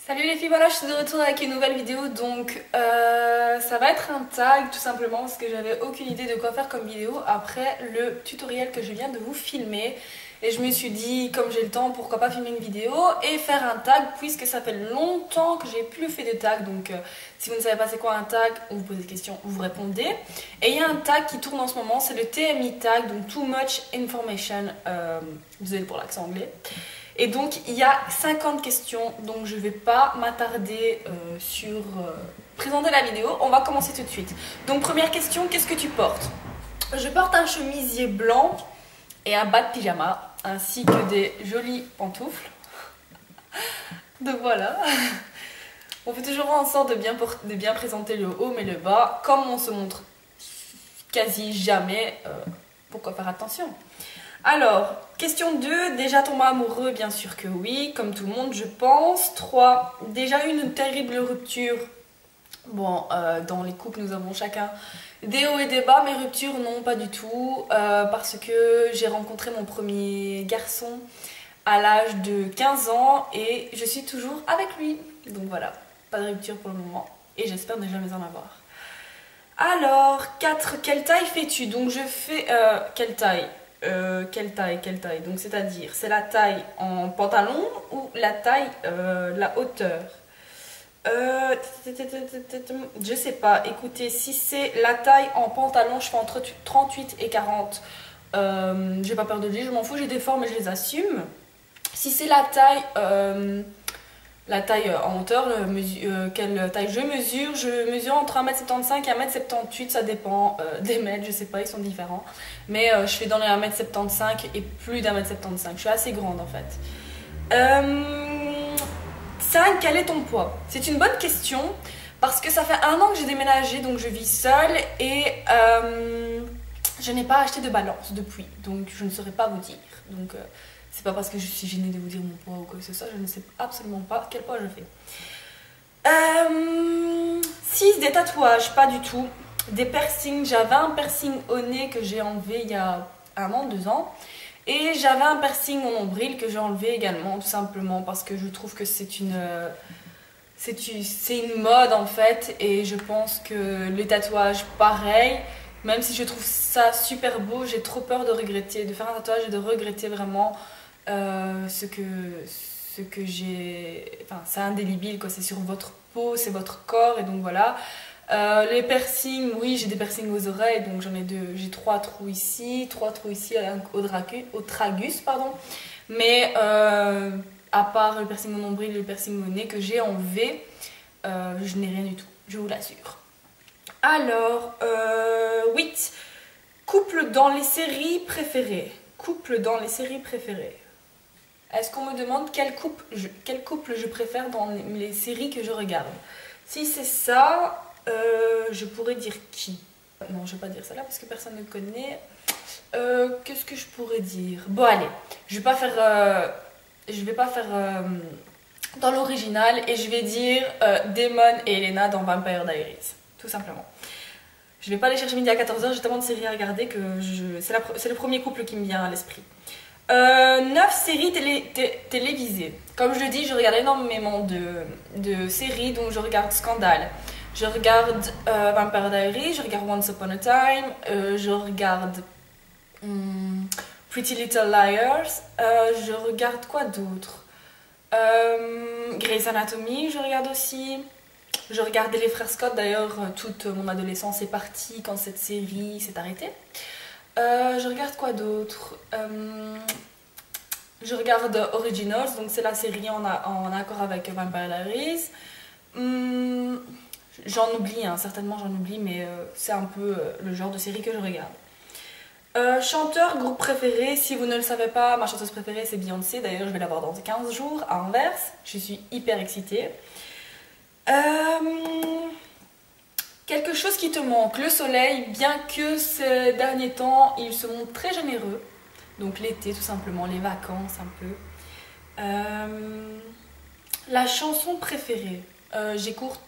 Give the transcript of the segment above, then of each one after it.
Salut les filles, voilà je suis de retour avec une nouvelle vidéo donc ça va être un tag tout simplement parce que j'avais aucune idée de quoi faire comme vidéo après le tutoriel que je viens de vous filmer et je me suis dit comme j'ai le temps pourquoi pas filmer une vidéo et faire un tag puisque ça fait longtemps que j'ai plus fait de tag donc si vous ne savez pas c'est quoi un tag, on vous pose des questions, vous répondez et il y a un tag qui tourne en ce moment, c'est le TMI tag donc Too Much Information, désolé pour l'accent anglais. Et donc il y a 50 questions, donc je ne vais pas m'attarder sur présenter la vidéo, on va commencer tout de suite. Donc première question, qu'est-ce que tu portes? Je porte un chemisier blanc et un bas de pyjama, ainsi que des jolies pantoufles. Donc voilà, on fait toujours en sorte de bien présenter le haut mais le bas, comme on se montre quasi jamais, pourquoi faire attention? Alors, question 2, déjà tomber amoureux, bien sûr que oui, comme tout le monde je pense. 3, déjà une terrible rupture. Bon, dans les couples nous avons chacun des hauts et des bas, mais rupture non pas du tout, parce que j'ai rencontré mon premier garçon à l'âge de 15 ans et je suis toujours avec lui. Donc voilà, pas de rupture pour le moment et j'espère ne jamais en avoir. Alors, 4, quelle taille fais-tu? Donc je fais... quelle taille? Quelle taille? Donc c'est-à-dire, c'est la taille en pantalon ou la taille, la hauteur? Je sais pas. Écoutez, si c'est la taille en pantalon, je fais entre 38 et 40. J'ai pas peur de le dire, je m'en fous, j'ai des formes et je les assume. Si c'est la taille en hauteur, quelle taille je mesure entre 1m75 et 1m78, ça dépend des mètres, je sais pas, ils sont différents. Mais je fais dans les 1m75 et plus d'1m75, je suis assez grande en fait. 5, quel est ton poids? C'est une bonne question parce que ça fait 1 an que j'ai déménagé, donc je vis seule et je n'ai pas acheté de balance depuis, donc je ne saurais pas vous dire. Donc c'est pas parce que je suis gênée de vous dire mon poids ou quoi que ce soit, je ne sais absolument pas quel poids je fais. 6, des tatouages, pas du tout. Des piercings, j'avais un piercing au nez que j'ai enlevé il y a 1 an, 2 ans. Et j'avais un piercing au nombril que j'ai enlevé également, tout simplement parce que je trouve que c'est une mode en fait. Et je pense que les tatouages, pareil. Même si je trouve ça super beau, j'ai trop peur de regretter, de faire un tatouage et de regretter vraiment ce que j'ai... Enfin, c'est indélébile, quoi. C'est sur votre peau, c'est votre corps, et donc voilà. Les piercings, oui, j'ai des piercings aux oreilles, donc j'en ai 2. J'ai 3 trous ici, 3 trous ici au tragus, pardon. Mais à part le piercing au nombril et le piercing au nez que j'ai enlevé, je n'ai rien du tout, je vous l'assure. Alors, 8. Couple dans les séries préférées. Couple dans les séries préférées. Est-ce qu'on me demande quel couple je préfère dans les séries que je regarde? Si c'est ça, je pourrais dire qui? Non, je ne vais pas dire ça là parce que personne ne connaît. Qu'est-ce que je pourrais dire? Bon, allez, je vais pas faire dans l'original et je vais dire Damon et Elena dans Vampire Diaries, tout simplement. Je vais pas aller chercher midi à 14h, j'ai tellement de séries à regarder que c'est le premier couple qui me vient à l'esprit. 9 séries télévisées. Comme je le dis, je regarde énormément de séries, donc je regarde Scandale, je regarde Vampire Diaries, je regarde Once Upon a Time, je regarde Pretty Little Liars, je regarde quoi d'autre? Grey's Anatomy, je regarde aussi. Je regardais les frères Scott, d'ailleurs toute mon adolescence est partie quand cette série s'est arrêtée. Je regarde quoi d'autre? Je regarde Originals, donc c'est la série en accord avec Vampire Diaries. J'en oublie, hein, certainement j'en oublie, mais c'est un peu le genre de série que je regarde. Chanteur, groupe préféré, si vous ne le savez pas, ma chanteuse préférée c'est Beyoncé, d'ailleurs je vais la voir dans 15 jours à Anvers, je suis hyper excitée. Quelque chose qui te manque, le soleil, bien que ces derniers temps il se montre très généreux, donc l'été tout simplement, les vacances un peu. La chanson préférée, j'écoute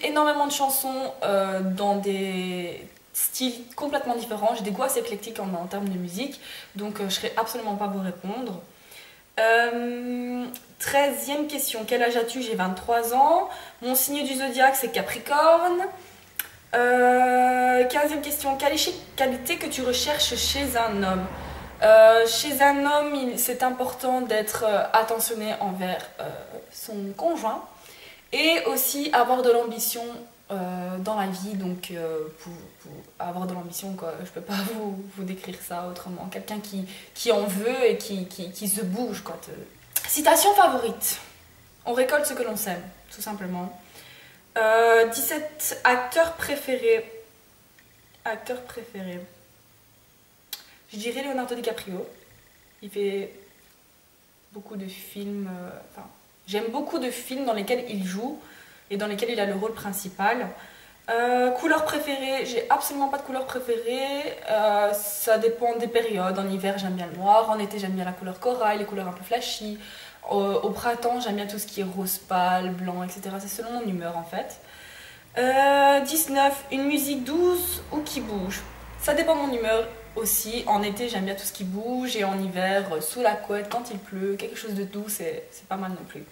énormément de chansons dans des styles complètement différents, j'ai des goûts assez éclectiques en termes de musique, donc je ne saurais absolument pas vous répondre. 13e question. Quel âge as-tu? J'ai 23 ans. Mon signe du zodiaque, c'est Capricorne. 15e question. Quelle qualité que tu recherches chez un homme? Chez un homme, c'est important d'être attentionné envers son conjoint et aussi avoir de l'ambition dans la vie. Donc, pour avoir de l'ambition, quoi, je peux pas vous décrire ça autrement. Quelqu'un qui en veut et qui se bouge, quoi. Citation favorite. On récolte ce que l'on sème, tout simplement. 17 acteurs préférés. Acteurs préférés. Je dirais Leonardo DiCaprio. Il fait beaucoup de films. Enfin, j'aime beaucoup de films dans lesquels il joue et dans lesquels il a le rôle principal. Couleur préférée, j'ai absolument pas de couleur préférée. Ça dépend des périodes. En hiver, j'aime bien le noir. En été, j'aime bien la couleur corail, les couleurs un peu flashy. Au printemps, j'aime bien tout ce qui est rose pâle, blanc, etc. C'est selon mon humeur en fait. 19, une musique douce ou qui bouge. Ça dépend de mon humeur aussi. En été, j'aime bien tout ce qui bouge et en hiver, sous la couette, quand il pleut, quelque chose de doux, c'est pas mal non plus.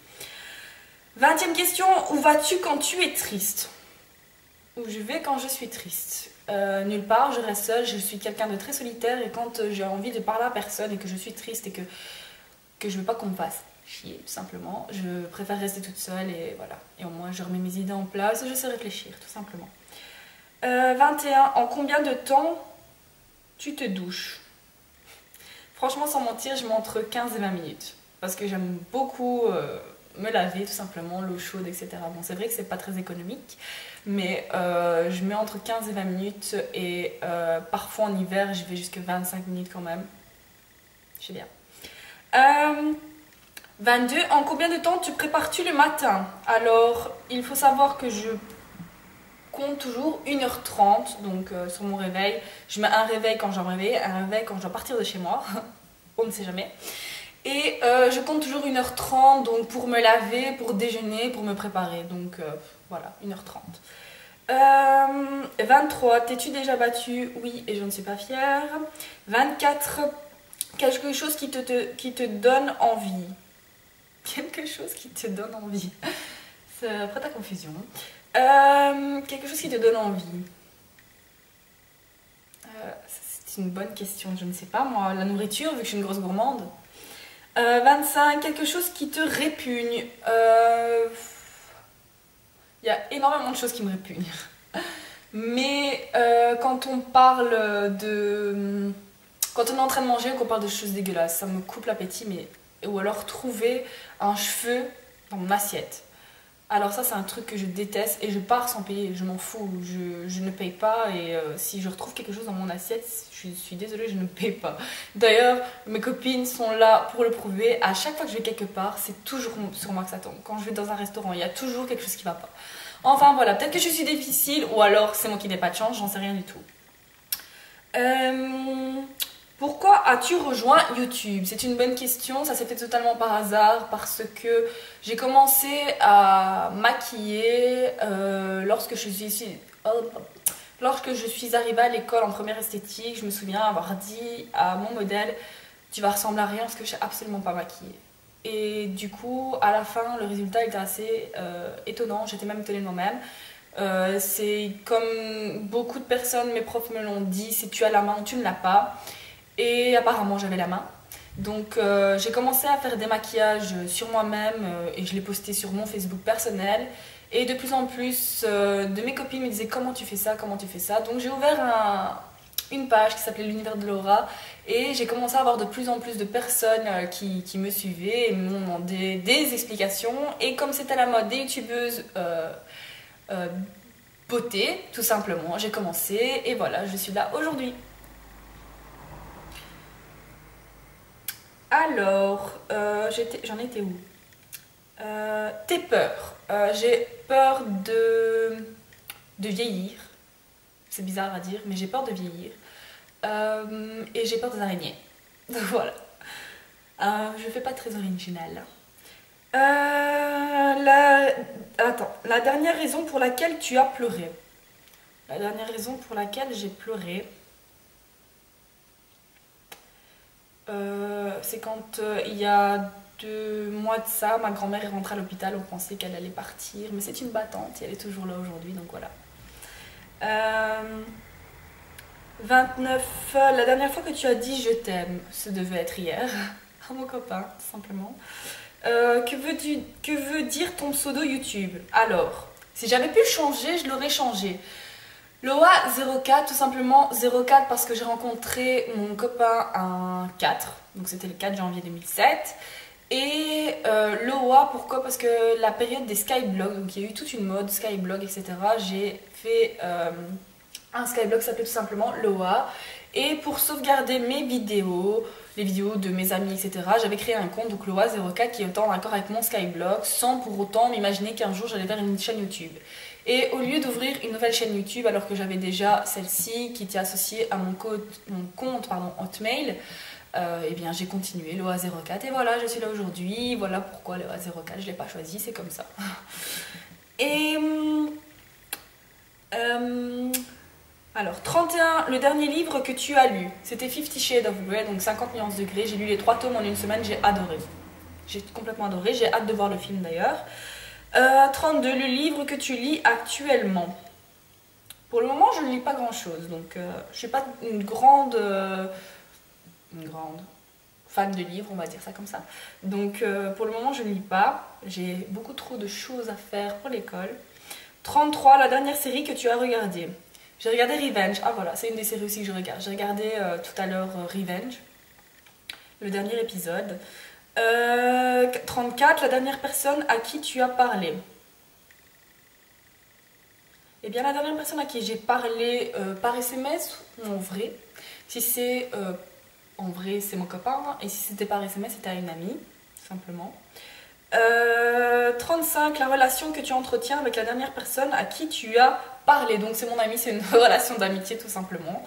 20e question, où vas-tu quand tu es triste? Où je vais quand je suis triste? Nulle part, je reste seule, je suis quelqu'un de très solitaire et quand j'ai envie de parler à personne et que je suis triste et que je veux pas qu'on me fasse chier, tout simplement, je préfère rester toute seule et voilà. Et au moins, je remets mes idées en place et je sais réfléchir, tout simplement. 21, en combien de temps tu te douches? Franchement, sans mentir, je mets entre 15 et 20 minutes parce que j'aime beaucoup me laver, tout simplement, l'eau chaude, etc. Bon, c'est vrai que c'est pas très économique, mais je mets entre 15 et 20 minutes et parfois en hiver, je vais jusqu'à 25 minutes quand même. Je sais bien. 22. En combien de temps tu prépares-tu le matin? Alors, il faut savoir que je compte toujours 1h30, donc sur mon réveil. Je mets un réveil quand je dois me réveiller, un réveil quand je dois partir de chez moi. On ne sait jamais. Et je compte toujours 1h30 donc pour me laver, pour déjeuner, pour me préparer. Donc voilà, 1h30. 23. T'es-tu déjà battue? Oui, et je ne suis pas fière. 24. Quelque chose qui te donne envie. Quelque chose qui te donne envie. C'est après ta confusion. Quelque chose qui te donne envie. C'est une bonne question, je ne sais pas moi. La nourriture, vu que je suis une grosse gourmande. 25. Quelque chose qui te répugne. Il y a énormément de choses qui me répugnent. Mais quand on parle de... Quand on est en train de manger ou qu'on parle de choses dégueulasses, ça me coupe l'appétit, mais... Ou alors trouver un cheveu dans mon assiette. Alors ça, c'est un truc que je déteste et je pars sans payer, je m'en fous, je ne paye pas et si je retrouve quelque chose dans mon assiette, je suis désolée, je ne paye pas. D'ailleurs, mes copines sont là pour le prouver, à chaque fois que je vais quelque part, c'est toujours sur moi que ça tombe. Quand je vais dans un restaurant, il y a toujours quelque chose qui ne va pas. Enfin voilà, peut-être que je suis difficile ou alors c'est moi qui n'ai pas de chance, j'en sais rien du tout. Pourquoi as-tu rejoint YouTube? C'est une bonne question, ça s'est fait totalement par hasard parce que j'ai commencé à maquiller lorsque je suis arrivée à l'école en première esthétique. Je me souviens avoir dit à mon modèle, tu vas ressembler à rien parce que je sais absolument pas maquiller. Et du coup, à la fin, le résultat était assez étonnant, j'étais même étonnée de moi-même. C'est comme beaucoup de personnes, mes profs me l'ont dit, si tu as la main, tu ne l'as pas. Et apparemment j'avais la main. Donc j'ai commencé à faire des maquillages sur moi-même et je l'ai posté sur mon Facebook personnel. Et de plus en plus de mes copines me disaient comment tu fais ça, comment tu fais ça. Donc j'ai ouvert une page qui s'appelait l'univers de Laura et j'ai commencé à avoir de plus en plus de personnes qui me suivaient et m'ont demandé des explications. Et comme c'était la mode des youtubeuses beauté, tout simplement, j'ai commencé et voilà, je suis là aujourd'hui. Alors, j'en étais où? Tes peurs. J'ai peur de vieillir. C'est bizarre à dire, mais j'ai peur de vieillir. Et j'ai peur des araignées. Voilà. Je fais pas très original. Attends, la dernière raison pour laquelle tu as pleuré. La dernière raison pour laquelle j'ai pleuré... c'est quand il y a 2 mois de ça, ma grand-mère est rentrée à l'hôpital, on pensait qu'elle allait partir, mais c'est une battante et elle est toujours là aujourd'hui, donc voilà. 29, la dernière fois que tu as dit je t'aime, ce devait être hier, à mon copain, tout simplement. Que veut dire ton pseudo YouTube? Alors, si j'avais pu le changer, je l'aurais changé. Loa04, tout simplement 04 parce que j'ai rencontré mon copain un 4, donc c'était le 4 janvier 2007. Et Loa, pourquoi? Parce que la période des skyblogs, donc il y a eu toute une mode, skyblog, etc. J'ai fait un skyblog qui s'appelait tout simplement Loa. Et pour sauvegarder mes vidéos, les vidéos de mes amis, etc., j'avais créé un compte, donc Loa04, qui est en accord avec mon skyblog, sans pour autant m'imaginer qu'un jour j'allais faire une chaîne YouTube. Et au lieu d'ouvrir une nouvelle chaîne YouTube, alors que j'avais déjà celle-ci qui était associée à mon compte Hotmail, eh bien j'ai continué Loa04 et voilà, je suis là aujourd'hui. Voilà pourquoi Loa04, je ne l'ai pas choisi, c'est comme ça. Et alors 31, le dernier livre que tu as lu, c'était 50 Shades of Grey, donc 50 nuances de Grey. J'ai lu les 3 tomes en une semaine, j'ai adoré. J'ai complètement adoré, j'ai hâte de voir le film d'ailleurs. 32, le livre que tu lis actuellement. Pour le moment, je ne lis pas grand-chose, donc je ne suis pas une grande fan de livres, on va dire ça comme ça. Donc pour le moment, je ne lis pas. J'ai beaucoup trop de choses à faire pour l'école. 33, la dernière série que tu as regardée. J'ai regardé Revenge. Ah voilà, c'est une des séries aussi que je regarde. J'ai regardé tout à l'heure Revenge, le dernier épisode. 34, la dernière personne à qui tu as parlé. Eh bien, la dernière personne à qui j'ai parlé par SMS ou en vrai, si c'est en vrai, c'est mon copain, et si c'était par SMS, c'était à une amie, tout simplement. 35, la relation que tu entretiens avec la dernière personne à qui tu as parlé. Donc, c'est mon ami, c'est une relation d'amitié, tout simplement.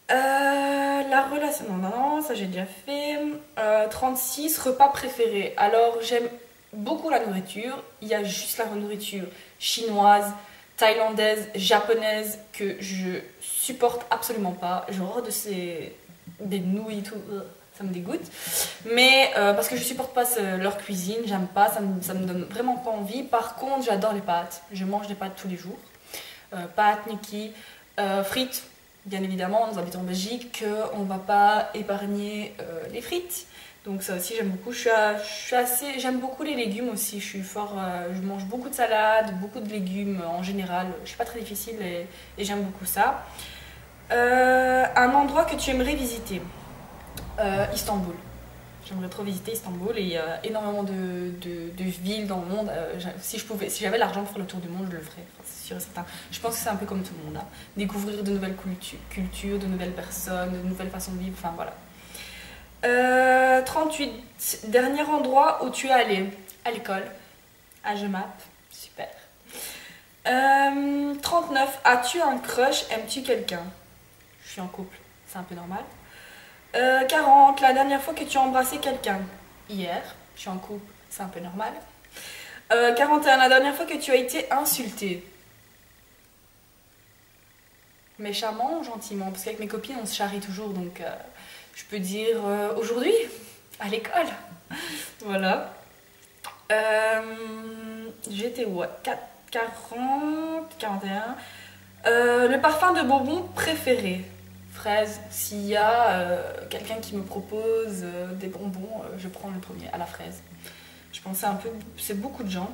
La relation... Non, ça j'ai déjà fait. 36, repas préféré. Alors, j'aime beaucoup la nourriture. Il y a juste la nourriture chinoise, thaïlandaise, japonaise que je supporte absolument pas. Genre des nouilles et tout, ça me dégoûte. Mais parce que je supporte pas leur cuisine, j'aime pas, ça me donne vraiment pas envie. Par contre, j'adore les pâtes. Je mange des pâtes tous les jours. Pâtes, gnocchi, frites. Bien évidemment, nous habitons en Belgique, on ne va pas épargner les frites. Donc ça aussi j'aime beaucoup. J'aime beaucoup les légumes aussi. Je mange beaucoup de salades, beaucoup de légumes en général. Je suis pas très difficile et j'aime beaucoup ça. Un endroit que tu aimerais visiter. Istanbul. J'aimerais trop visiter Istanbul et il y a énormément de villes dans le monde. Si j'avais l'argent pour faire le tour du monde, je le ferais. Enfin, c'est sûr et certain. Je pense que c'est un peu comme tout le monde. Hein. Découvrir de nouvelles cultures, de nouvelles personnes, de nouvelles façons de vivre. Enfin voilà. 38. Dernier endroit où tu es allé. À l'école. À Gemap. Super. 39. As-tu un crush? Aimes-tu quelqu'un? Je suis en couple. C'est un peu normal. 40, la dernière fois que tu as embrassé quelqu'un. Hier, je suis en couple, c'est un peu normal. 41, la dernière fois que tu as été insulté. Méchamment ou gentiment? Parce qu'avec mes copines, on se charrie toujours, donc je peux dire aujourd'hui, à l'école. Voilà. J'étais où? 40, 41. Le parfum de bonbon préféré. Fraise. S'il y a quelqu'un qui me propose des bonbons, je prends le premier, à la fraise. Je pensais un peu, c'est beaucoup de gens.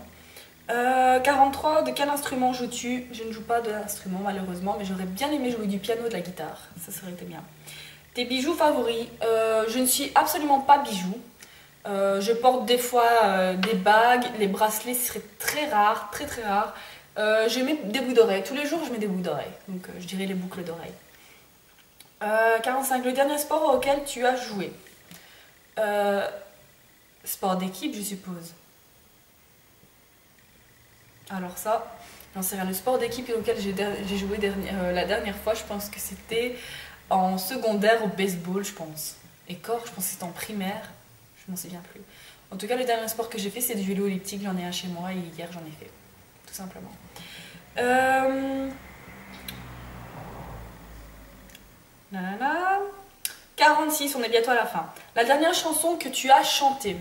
43, de quel instrument joues-tu? Je ne joue pas d'instrument malheureusement, mais j'aurais bien aimé jouer du piano, de la guitare. Ça serait été bien. Tes bijoux favoris? Je ne suis absolument pas bijoux. Je porte des fois des bagues, les bracelets, ce serait très rare, très très rare. Je mets des boucles d'oreilles. Tous les jours, je mets des boucles d'oreilles. Donc je dirais les boucles d'oreilles. 45. Le dernier sport auquel tu as joué. Sport d'équipe, je suppose. Alors ça, j'en sais rien. Le sport d'équipe auquel j'ai joué la dernière fois, je pense que c'était en secondaire au baseball, je pense. Et corps, je pense que c'était en primaire. Je m'en souviens plus. En tout cas, le dernier sport que j'ai fait, c'est du vélo elliptique. J'en ai un chez moi et hier, j'en ai fait. Tout simplement. 46, on est bientôt à la fin. La dernière chanson que tu as chantée.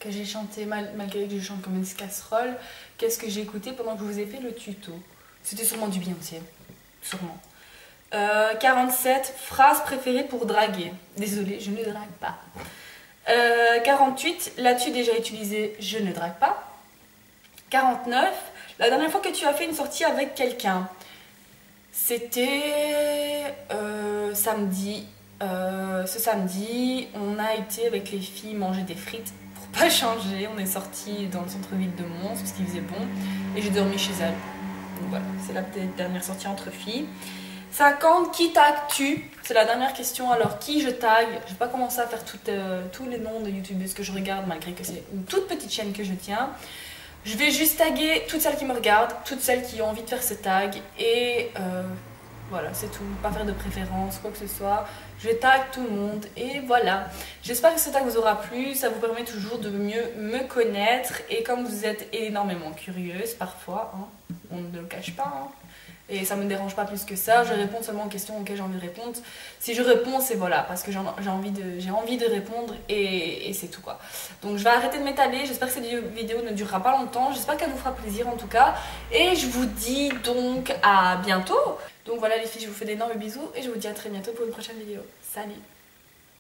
que j'ai chanté, malgré que je chante comme une casserole, qu'est-ce que j'ai écouté pendant que je vous ai fait le tuto? C'était sûrement du Beyoncé, sûrement. 47, phrase préférée pour draguer. Désolée, je ne drague pas. 48, l'as-tu déjà utilisé? Je ne drague pas. 49, la dernière fois que tu as fait une sortie avec quelqu'un? C'était samedi. Ce samedi, on a été avec les filles manger des frites pour pas changer. On est sorti dans le centre-ville de Mons parce qu'il faisait bon et j'ai dormi chez elle. Donc voilà, c'est la dernière sortie entre filles. 50, qui tagues-tu? C'est la dernière question. Alors, qui je tag? Je vais pas commencer à faire tous les noms de youtubeuses que je regarde, malgré que c'est une toute petite chaîne que je tiens. Je vais juste taguer toutes celles qui me regardent, toutes celles qui ont envie de faire ce tag. Et voilà, c'est tout. Pas faire de préférence, quoi que ce soit. Je vais tag tout le monde. Et voilà. J'espère que ce tag vous aura plu. Ça vous permet toujours de mieux me connaître. Et comme vous êtes énormément curieuse, parfois, hein, on ne le cache pas, hein, et ça me dérange pas plus que ça, je réponds seulement aux questions auxquelles j'ai envie de répondre. Si je réponds, c'est voilà, parce que j'ai envie de répondre et c'est tout quoi. Donc je vais arrêter de m'étaler, j'espère que cette vidéo ne durera pas longtemps, j'espère qu'elle vous fera plaisir en tout cas. Et je vous dis donc à bientôt. Donc voilà les filles, je vous fais d'énormes bisous et je vous dis à très bientôt pour une prochaine vidéo. Salut!